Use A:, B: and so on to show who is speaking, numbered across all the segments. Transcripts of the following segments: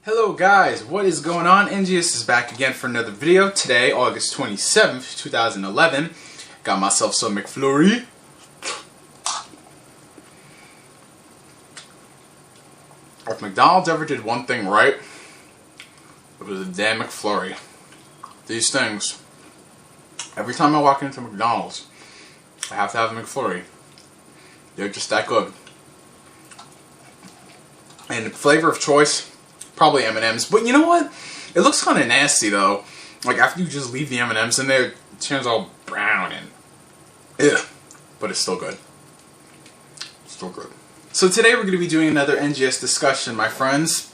A: Hello guys, what is going on? NGS is back again for another video. Today, August 27th, 2011. Got myself some McFlurry. If McDonald's ever did one thing right, it was a damn McFlurry. These things, every time I walk into McDonald's, I have to have a McFlurry. They're just that good. And flavor of choice, probably M&M's, but you know what? It looks kind of nasty though. Like after you just leave the M&M's in there, it turns all brown and ugh. But it's still good. Still good. So today we're going to be doing another NGS discussion, my friends.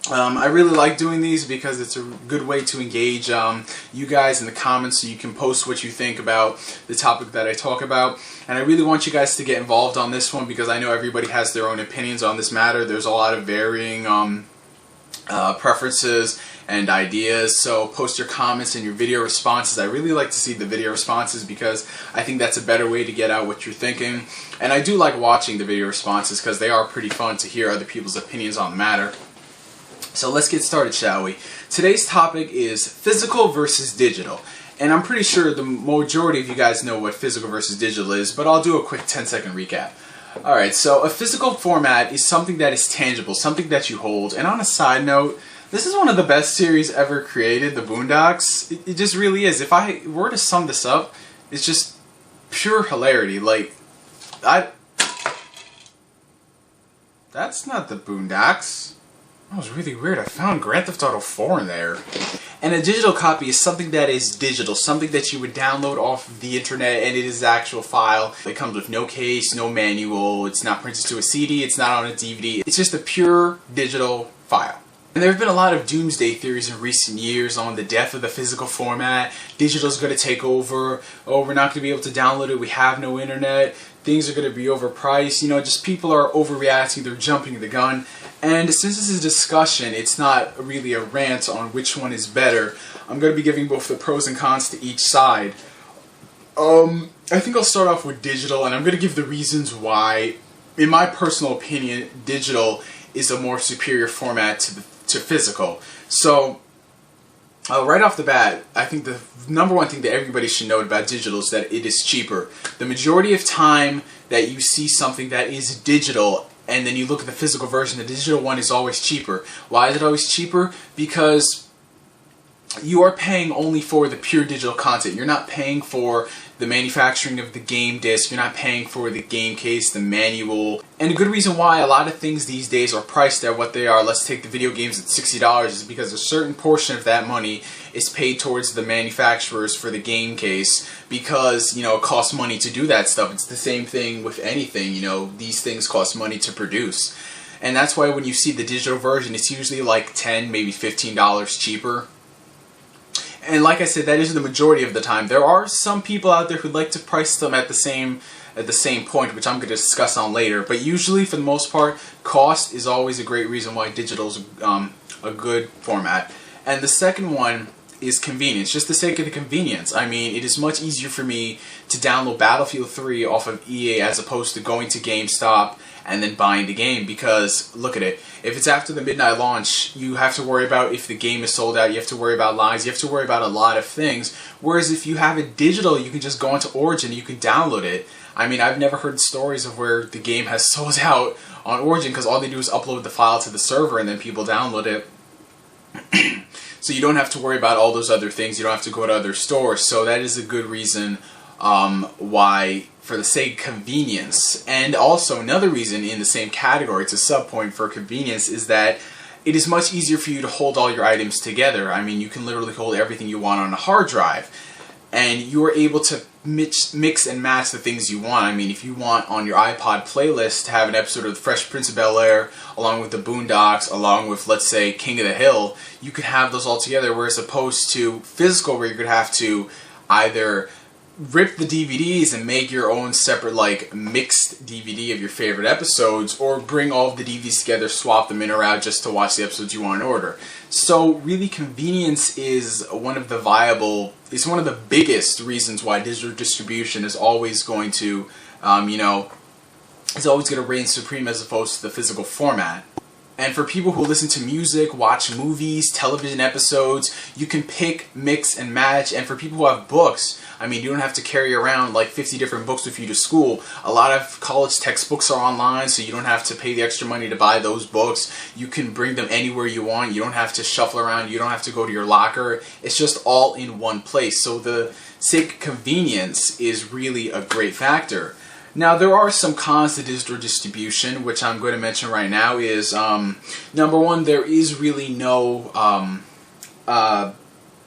A: I really like doing these because it's a good way to engage you guys in the comments so you can post what you think about the topic that I talk about. And I really want you guys to get involved on this one because I know everybody has their own opinions on this matter. There's a lot of varying preferences and ideas, so post your comments and your video responses. I really like to see the video responses because I think that's a better way to get out what you're thinking. And I do like watching the video responses because they are pretty fun to hear other people's opinions on the matter. So let's get started, shall we? Today's topic is physical versus digital. And I'm pretty sure the majority of you guys know what physical versus digital is, but I'll do a quick 10-second recap. Alright, so a physical format is something that is tangible, something that you hold. And on a side note, this is one of the best series ever created, The Boondocks. It just really is. If I were to sum this up, it's just pure hilarity. Like, that's not The Boondocks. That was really weird. I found Grand Theft Auto 4 in there. And a digital copy is something that is digital, something that you would download off of the internet, and it is the actual file. It comes with no case, no manual, it's not printed to a CD, it's not on a DVD. It's just a pure digital file. And there have been a lot of doomsday theories in recent years on the death of the physical format. Digital's going to take over. Oh, we're not going to be able to download it. We have no internet. Things are going to be overpriced. You know, just people are overreacting. They're jumping the gun. And since this is a discussion, it's not really a rant on which one is better. I'm going to be giving both the pros and cons to each side. I think I'll start off with digital, and I'm going to give the reasons why, in my personal opinion, digital is a more superior format to physical. So, right off the bat, I think the number one thing that everybody should know about digital is that it is cheaper. The majority of time that you see something that is digital and then you look at the physical version, the digital one is always cheaper. Why is it always cheaper? Because you are paying only for the pure digital content. You're not paying for the manufacturing of the game disc. You're not paying for the game case, the manual. And a good reason why a lot of things these days are priced at what they are, let's take the video games at $60, is because a certain portion of that money is paid towards the manufacturers for the game case because, you know, it costs money to do that stuff. It's the same thing with anything, you know, these things cost money to produce. And that's why when you see the digital version, it's usually like $10, maybe $15 cheaper. And like I said, that is the majority of the time. There are some people out there who like to price them at the same point, which I'm going to discuss on later. But usually, for the most part, cost is always a great reason why digital is a good format. And the second one is convenience, just the sake of the convenience. I mean, it is much easier for me to download Battlefield 3 off of EA as opposed to going to GameStop and then buying the game, because look at it, if it's after the midnight launch, you have to worry about if the game is sold out, you have to worry about lines, you have to worry about a lot of things, whereas if you have it digital, you can just go into Origin, you can download it. I mean, I've never heard stories of where the game has sold out on Origin because all they do is upload the file to the server and then people download it. So you don't have to worry about all those other things, you don't have to go to other stores, so that is a good reason why, for the sake of convenience. And also another reason in the same category, it's a sub-point for convenience, is that it is much easier for you to hold all your items together. I mean, you can literally hold everything you want on a hard drive, and you are able to mix and match the things you want. I mean, if you want on your iPod playlist to have an episode of The Fresh Prince of Bel-Air, along with The Boondocks, along with, let's say, King of the Hill, you could have those all together, whereas opposed to physical, where you could have to either rip the DVDs and make your own separate, like, mixed DVD of your favorite episodes, or bring all of the DVDs together, swap them in or out just to watch the episodes you want in order. So really, convenience is one of the biggest reasons why digital distribution is always going to, is always going to reign supreme as opposed to the physical format. And for people who listen to music, watch movies, television episodes, you can pick, mix, and match. And for people who have books, I mean, you don't have to carry around like 50 different books with you to school. A lot of college textbooks are online, so you don't have to pay the extra money to buy those books. You can bring them anywhere you want. You don't have to shuffle around. You don't have to go to your locker. It's just all in one place. So the sake of convenience is really a great factor. Now, there are some cons to digital distribution, which I'm going to mention right now. Is number one, there is really no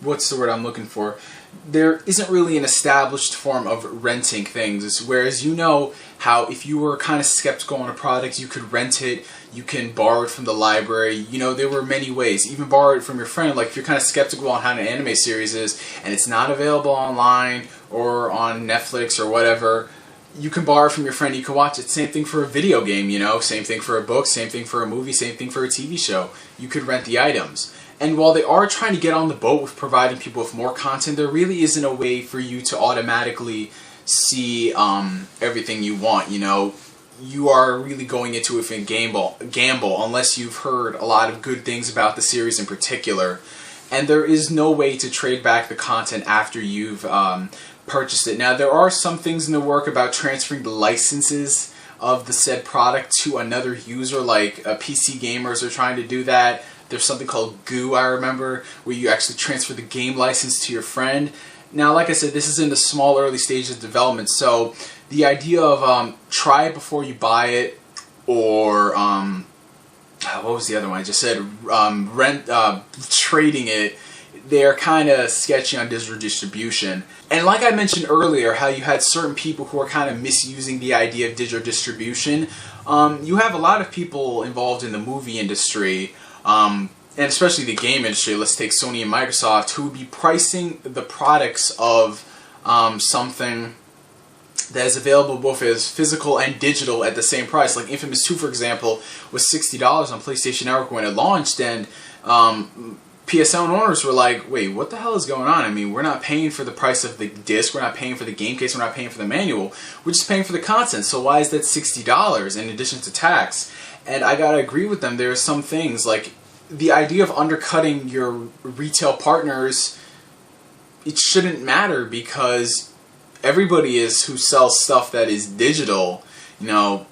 A: what's the word I'm looking for? There isn't really an established form of renting things. Whereas you know how if you were kind of skeptical on a product, you could rent it, you can borrow it from the library. You know, there were many ways. Even borrow it from your friend. Like if you're kind of skeptical on how an anime series is and it's not available online or on Netflix or whatever, you can borrow from your friend, you can watch it. Same thing for a video game, you know, same thing for a book, same thing for a movie, same thing for a TV show. You could rent the items. And while they are trying to get on the boat with providing people with more content, there really isn't a way for you to automatically see everything you want, you know. You are really going into it in gamble unless you've heard a lot of good things about the series in particular. And there is no way to trade back the content after you've purchased it. Now, there are some things in the work about transferring the licenses of the said product to another user, like PC gamers are trying to do that. There's something called Goo, I remember, where you actually transfer the game license to your friend. Now, like I said, this is in the small early stages of development, so the idea of try it before you buy it, or what was the other one I just said, trading it, they're kind of sketchy on digital distribution. And like I mentioned earlier, how you had certain people who are kind of misusing the idea of digital distribution. You have a lot of people involved in the movie industry, and especially the game industry. Let's take Sony and Microsoft, who would be pricing the products of something that is available both as physical and digital at the same price. Like Infamous 2, for example, was $60 on PlayStation Network when it launched, and PSN owners were like, wait, what the hell is going on? I mean, we're not paying for the price of the disc, we're not paying for the game case, we're not paying for the manual, we're just paying for the content, so why is that $60 in addition to tax? And I gotta agree with them, there are some things, like the idea of undercutting your retail partners, it shouldn't matter because everybody is who sells stuff that is digital, you know,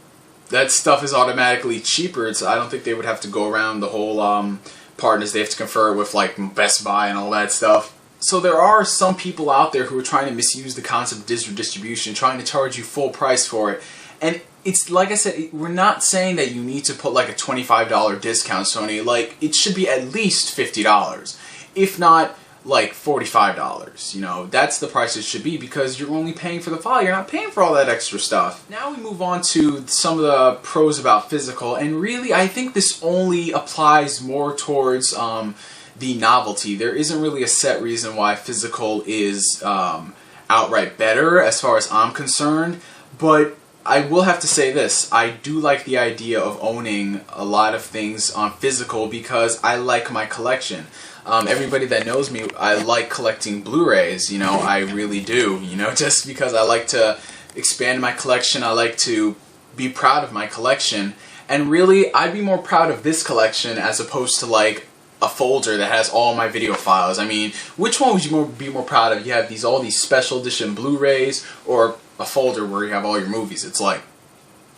A: that stuff is automatically cheaper. I don't think they would have to go around the whole partners they have to confer with, like Best Buy and all that stuff. So there are some people out there who are trying to misuse the concept of digital distribution, trying to charge you full price for it. And it's like I said, we're not saying that you need to put like a $25 discount, Sony. Like, it should be at least $50, if not like $45. You know, that's the price it should be because you're only paying for the file. You're not paying for all that extra stuff. Now we move on to some of the pros about physical, and really I think this only applies more towards the novelty. There isn't really a set reason why physical is outright better as far as I'm concerned, but I will have to say this, I do like the idea of owning a lot of things on physical because I like my collection. Everybody that knows me, I like collecting Blu-rays, you know, I really do, you know, just because I like to expand my collection, I like to be proud of my collection, and really, I'd be more proud of this collection as opposed to like a folder that has all my video files. I mean, which one would you be more proud of? You have all these special edition Blu-rays, or a folder where you have all your movies? It's like,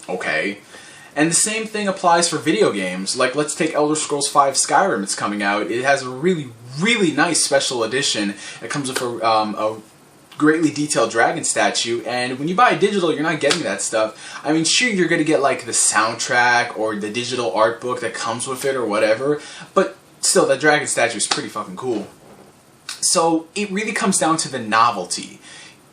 A: okay. And the same thing applies for video games. Like, let's take Elder Scrolls V Skyrim. It's coming out. It has a really, really nice special edition. It comes with a greatly detailed dragon statue, and when you buy digital, you're not getting that stuff. I mean, sure, you're going to get like the soundtrack or the digital art book that comes with it or whatever, but still, that dragon statue is pretty fucking cool. So it really comes down to the novelty,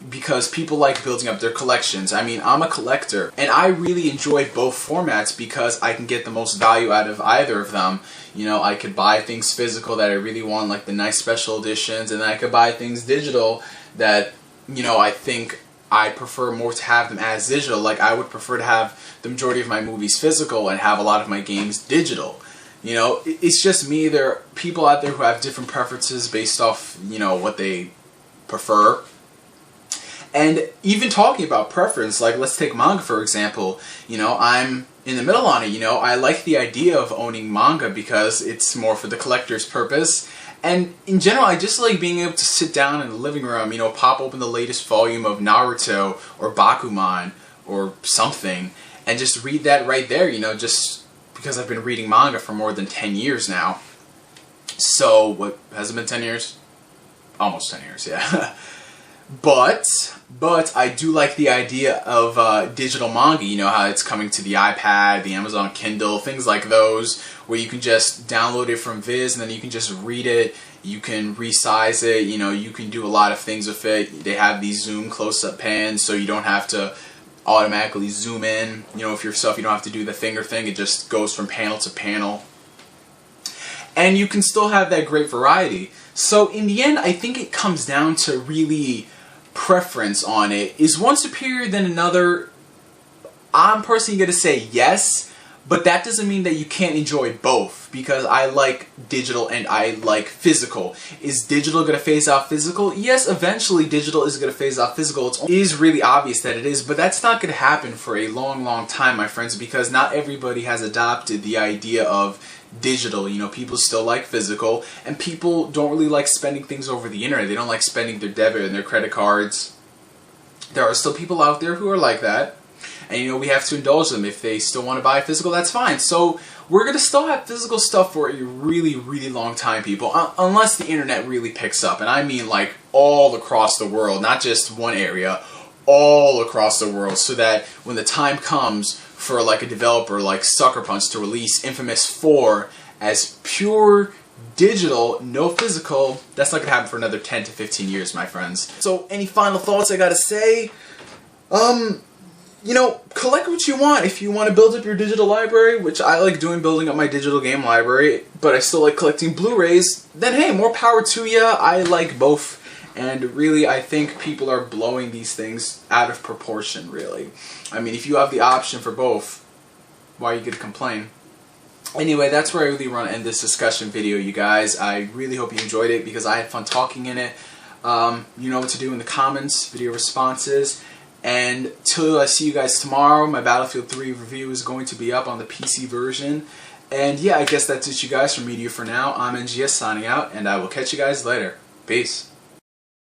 A: because people like building up their collections. I mean, I'm a collector, and I really enjoy both formats because I can get the most value out of either of them. You know, I could buy things physical that I really want, like the nice special editions, and then I could buy things digital that, you know, I think I prefer more to have them as digital. Like, I would prefer to have the majority of my movies physical and have a lot of my games digital. You know, it's just me. There are people out there who have different preferences based off, you know, what they prefer. And even talking about preference, like let's take manga for example, you know, I'm in the middle on it, you know. I like the idea of owning manga because it's more for the collector's purpose. And in general, I just like being able to sit down in the living room, you know, pop open the latest volume of Naruto or Bakuman or something, and just read that right there, you know, just because I've been reading manga for more than 10 years now. So, what, has it been 10 years? Almost 10 years, yeah. But I do like the idea of digital manga, you know, how it's coming to the iPad, the Amazon Kindle, things like those, where you can just download it from Viz and then you can just read it, you can resize it, you know, you can do a lot of things with it. They have these zoom close-up pans, so you don't have to automatically zoom in, you know, with yourself, you don't have to do the finger thing, it just goes from panel to panel. And you can still have that great variety. So in the end, I think it comes down to really preference on it. Is one superior than another? I'm personally going to say yes, but that doesn't mean that you can't enjoy both, because I like digital and I like physical. Is digital going to phase out physical? Yes, eventually digital is going to phase out physical. It is really obvious that it is, but that's not going to happen for a long, long time, my friends, because not everybody has adopted the idea of digital. You know, people still like physical, and people don't really like spending things over the internet. They don't like spending their debit and their credit cards. There are still people out there who are like that, and you know, we have to indulge them. If they still want to buy physical, that's fine. So we're going to still have physical stuff for a really, really long time, people, unless the internet really picks up. And I mean like all across the world, not just one area, all across the world, so that when the time comes for like a developer like Sucker Punch to release Infamous 4 as pure digital, no physical, that's not going to happen for another 10 to 15 years, my friends. So any final thoughts I gotta say? You know, collect what you want. If you want to build up your digital library, which I like doing, building up my digital game library, but I still like collecting Blu-rays, then hey, more power to ya. I like both. And really, I think people are blowing these things out of proportion, really. I mean, if you have the option for both, why are you going to complain? Anyway, that's where I really want to end this discussion video, you guys. I really hope you enjoyed it, because I had fun talking in it. You know what to do in the comments, video responses. And till I see you guys tomorrow, my Battlefield 3 review is going to be up on the PC version. And yeah, I guess that's it, you guys. From me to you for now, I'm NGS signing out, and I will catch you guys later. Peace.